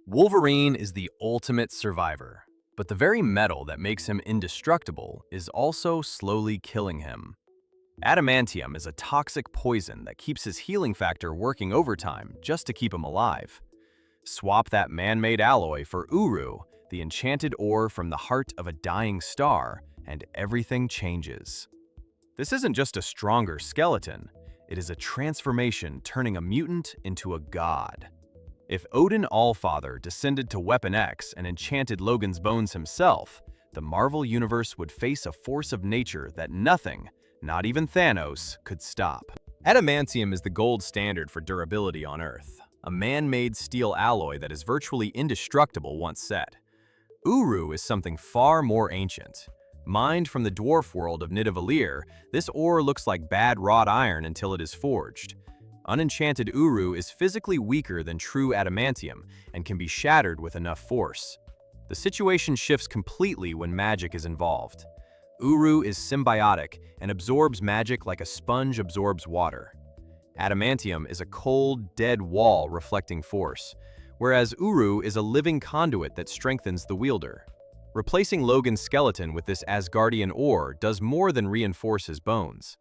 Wolverine is the ultimate survivor, but the very metal that makes him indestructible is also slowly killing him. Adamantium is a toxic poison that keeps his healing factor working overtime just to keep him alive. Swap that man-made alloy for Uru, the enchanted ore from the heart of a dying star, and everything changes. This isn't just a stronger skeleton, it is a transformation turning a mutant into a god. If Odin Allfather descended to Weapon X and enchanted Logan's bones himself, the Marvel Universe would face a force of nature that nothing, not even Thanos, could stop. Adamantium is the gold standard for durability on Earth, a man-made steel alloy that is virtually indestructible once set. Uru is something far more ancient. Mined from the dwarf world of Nidavellir, this ore looks like bad wrought iron until it is forged. Unenchanted Uru is physically weaker than true adamantium and can be shattered with enough force. The situation shifts completely when magic is involved. Uru is symbiotic and absorbs magic like a sponge absorbs water. Adamantium is a cold, dead wall reflecting force, whereas Uru is a living conduit that strengthens the wielder. Replacing Logan's skeleton with this Asgardian ore does more than reinforce his bones.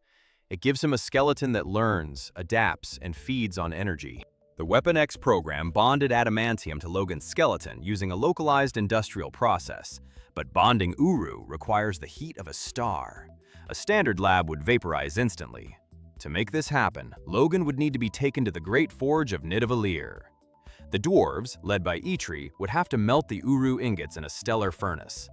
It gives him a skeleton that learns, adapts, and feeds on energy. The Weapon X program bonded adamantium to Logan's skeleton using a localized industrial process, but bonding Uru requires the heat of a star. A standard lab would vaporize instantly. To make this happen, Logan would need to be taken to the Great Forge of Nidavellir. The dwarves, led by Eitri, would have to melt the Uru ingots in a stellar furnace.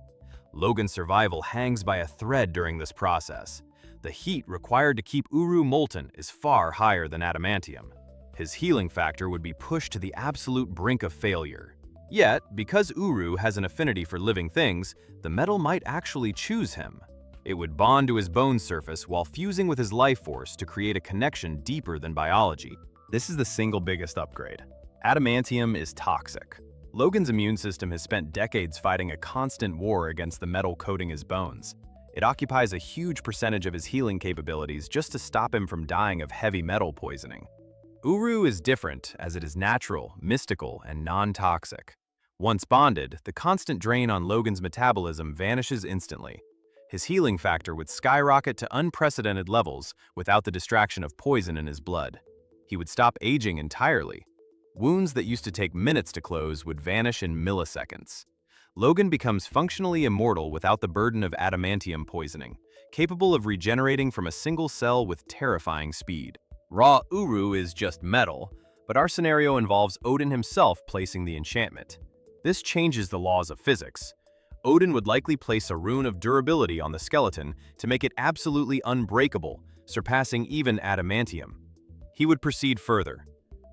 Logan's survival hangs by a thread during this process. The heat required to keep Uru molten is far higher than adamantium. His healing factor would be pushed to the absolute brink of failure. Yet, because Uru has an affinity for living things, the metal might actually choose him. It would bond to his bone surface while fusing with his life force to create a connection deeper than biology. This is the single biggest upgrade. Adamantium is toxic. Logan's immune system has spent decades fighting a constant war against the metal coating his bones. It occupies a huge percentage of his healing capabilities just to stop him from dying of heavy metal poisoning. Uru is different as it is natural, mystical, and non-toxic. Once bonded, the constant drain on Logan's metabolism vanishes instantly. His healing factor would skyrocket to unprecedented levels without the distraction of poison in his blood. He would stop aging entirely. Wounds that used to take minutes to close would vanish in milliseconds. Logan becomes functionally immortal without the burden of adamantium poisoning, capable of regenerating from a single cell with terrifying speed. Raw Uru is just metal, but our scenario involves Odin himself placing the enchantment. This changes the laws of physics. Odin would likely place a rune of durability on the skeleton to make it absolutely unbreakable, surpassing even adamantium. He would proceed further.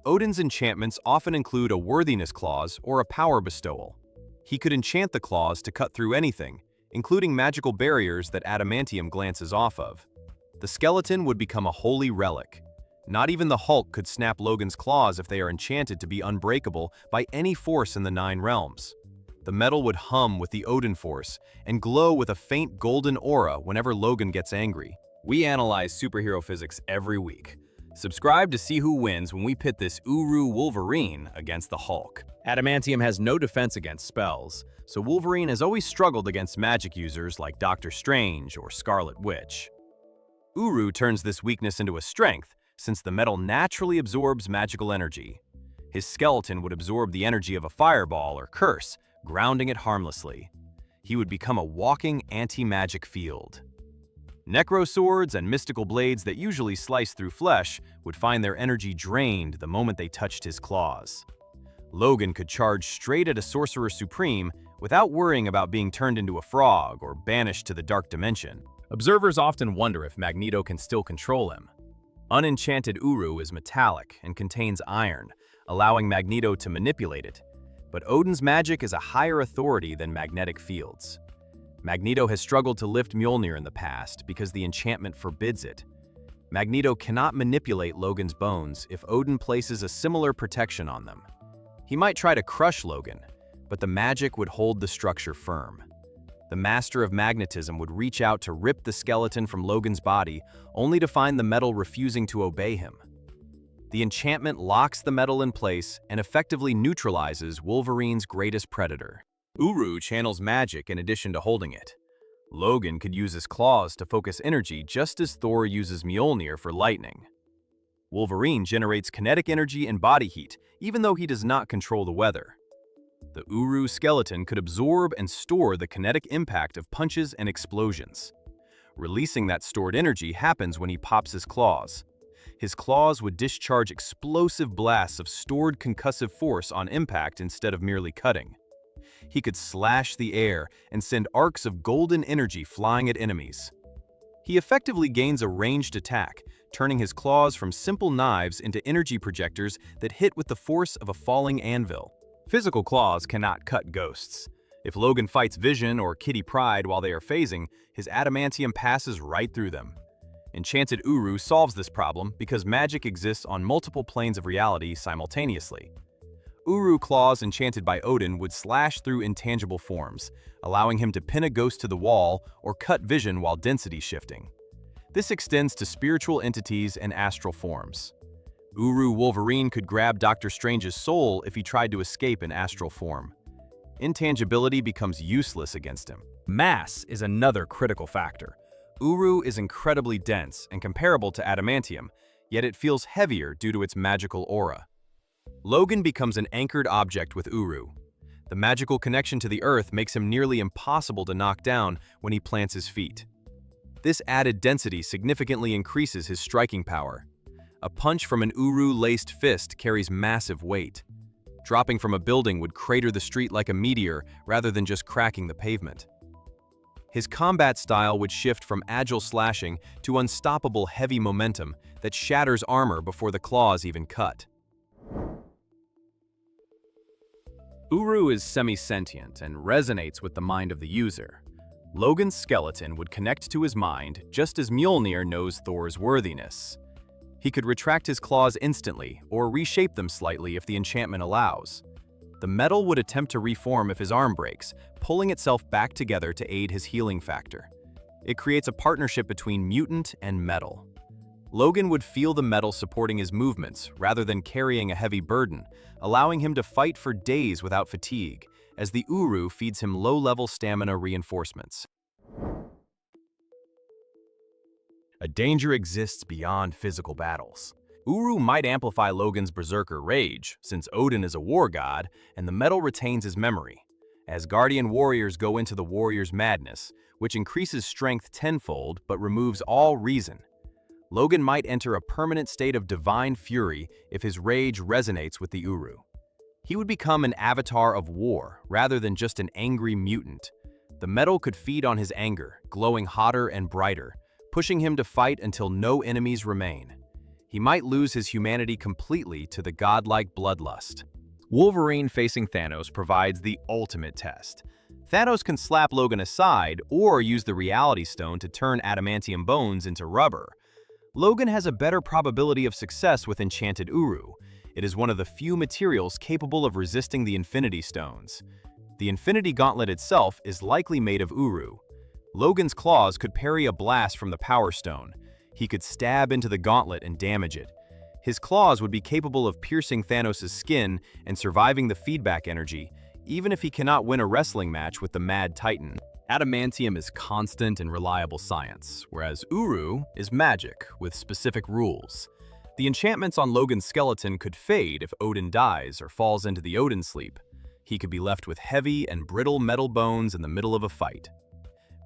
Odin's enchantments often include a worthiness clause or a power bestowal. He could enchant the clause to cut through anything, including magical barriers that adamantium glances off of. The skeleton would become a holy relic. Not even the Hulk could snap Logan's claws if they are enchanted to be unbreakable by any force in the 9 realms. The metal would hum with the Odin force and glow with a faint golden aura whenever Logan gets angry. We analyze superhero physics every week. Subscribe to see who wins when we pit this Uru Wolverine against the Hulk. Adamantium has no defense against spells, so Wolverine has always struggled against magic users like Doctor Strange or Scarlet Witch. Uru turns this weakness into a strength, since the metal naturally absorbs magical energy. His skeleton would absorb the energy of a fireball or curse, grounding it harmlessly. He would become a walking anti-magic field. Necro swords and mystical blades that usually slice through flesh would find their energy drained the moment they touched his claws. Logan could charge straight at a sorcerer supreme without worrying about being turned into a frog or banished to the dark dimension. Observers often wonder if Magneto can still control him. Unenchanted Uru is metallic and contains iron, allowing Magneto to manipulate it. But Odin's magic is a higher authority than magnetic fields. Magneto has struggled to lift Mjolnir in the past because the enchantment forbids it. Magneto cannot manipulate Logan's bones if Odin places a similar protection on them. He might try to crush Logan, but the magic would hold the structure firm. The master of magnetism would reach out to rip the skeleton from Logan's body, only to find the metal refusing to obey him. The enchantment locks the metal in place and effectively neutralizes Wolverine's greatest predator. Uru channels magic in addition to holding it. Logan could use his claws to focus energy just as Thor uses Mjolnir for lightning. Wolverine generates kinetic energy and body heat, even though he does not control the weather. The Uru skeleton could absorb and store the kinetic impact of punches and explosions. Releasing that stored energy happens when he pops his claws. His claws would discharge explosive blasts of stored concussive force on impact instead of merely cutting. He could slash the air and send arcs of golden energy flying at enemies. He effectively gains a ranged attack, turning his claws from simple knives into energy projectors that hit with the force of a falling anvil. Physical claws cannot cut ghosts. If Logan fights Vision or Kitty Pryde while they are phasing, his adamantium passes right through them. Enchanted Uru solves this problem because magic exists on multiple planes of reality simultaneously. Uru claws enchanted by Odin would slash through intangible forms, allowing him to pin a ghost to the wall or cut Vision while density shifting. This extends to spiritual entities and astral forms. Uru Wolverine could grab Doctor Strange's soul if he tried to escape in astral form. Intangibility becomes useless against him. Mass is another critical factor. Uru is incredibly dense and comparable to adamantium, yet it feels heavier due to its magical aura. Logan becomes an anchored object with Uru. The magical connection to the earth makes him nearly impossible to knock down when he plants his feet. This added density significantly increases his striking power. A punch from an Uru-laced fist carries massive weight. Dropping from a building would crater the street like a meteor rather than just cracking the pavement. His combat style would shift from agile slashing to unstoppable heavy momentum that shatters armor before the claws even cut. Uru is semi-sentient and resonates with the mind of the user. Logan's skeleton would connect to his mind just as Mjolnir knows Thor's worthiness. He could retract his claws instantly or reshape them slightly if the enchantment allows. The metal would attempt to reform if his arm breaks, pulling itself back together to aid his healing factor. It creates a partnership between mutant and metal. Logan would feel the metal supporting his movements rather than carrying a heavy burden, allowing him to fight for days without fatigue, as the Uru feeds him low-level stamina reinforcements. A danger exists beyond physical battles. Uru might amplify Logan's berserker rage, since Odin is a war god and the metal retains his memory. Asgardian warriors go into the warrior's madness, which increases strength tenfold but removes all reason. Logan might enter a permanent state of divine fury if his rage resonates with the Uru. He would become an avatar of war rather than just an angry mutant. The metal could feed on his anger, glowing hotter and brighter, pushing him to fight until no enemies remain. He might lose his humanity completely to the godlike bloodlust. Wolverine facing Thanos provides the ultimate test. Thanos can slap Logan aside or use the Reality Stone to turn adamantium bones into rubber. Logan has a better probability of success with enchanted Uru. It is one of the few materials capable of resisting the Infinity Stones. The Infinity Gauntlet itself is likely made of Uru. Logan's claws could parry a blast from the Power Stone. He could stab into the gauntlet and damage it. His claws would be capable of piercing Thanos' skin and surviving the feedback energy, even if he cannot win a wrestling match with the Mad Titan. Adamantium is constant and reliable science, whereas Uru is magic with specific rules. The enchantments on Logan's skeleton could fade if Odin dies or falls into the Odin sleep. He could be left with heavy and brittle metal bones in the middle of a fight.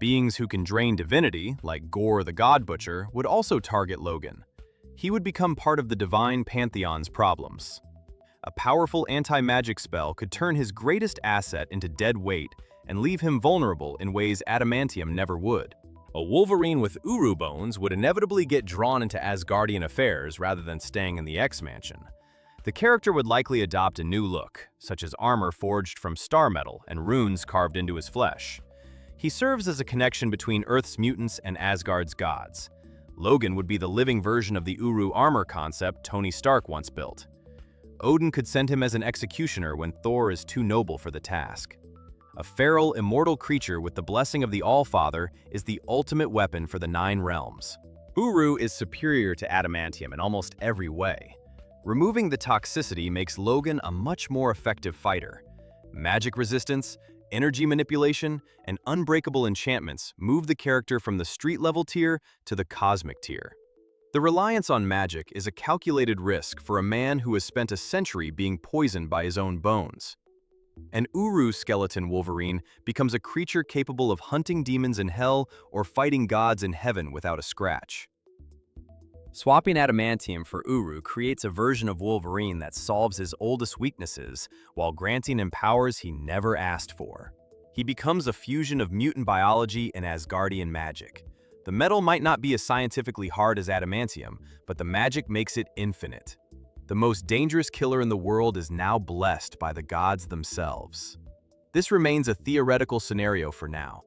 Beings who can drain divinity, like Gore the God Butcher, would also target Logan. He would become part of the divine pantheon's problems. A powerful anti-magic spell could turn his greatest asset into dead weight and leave him vulnerable in ways adamantium never would. A Wolverine with Uru bones would inevitably get drawn into Asgardian affairs rather than staying in the X-Mansion. The character would likely adopt a new look, such as armor forged from star metal and runes carved into his flesh. He serves as a connection between Earth's mutants and Asgard's gods. Logan would be the living version of the Uru armor concept Tony Stark once built. Odin could send him as an executioner when Thor is too noble for the task. A feral, immortal creature with the blessing of the All-Father is the ultimate weapon for the 9 realms. Uru is superior to adamantium in almost every way. Removing the toxicity makes Logan a much more effective fighter. Magic resistance, energy manipulation, and unbreakable enchantments move the character from the street-level tier to the cosmic tier. The reliance on magic is a calculated risk for a man who has spent a century being poisoned by his own bones. An Uru skeleton Wolverine becomes a creature capable of hunting demons in hell or fighting gods in heaven without a scratch. Swapping Adamantium for Uru creates a version of Wolverine that solves his oldest weaknesses while granting him powers he never asked for. He becomes a fusion of mutant biology and Asgardian magic. The metal might not be as scientifically hard as Adamantium, but the magic makes it infinite. The most dangerous killer in the world is now blessed by the gods themselves. This remains a theoretical scenario for now,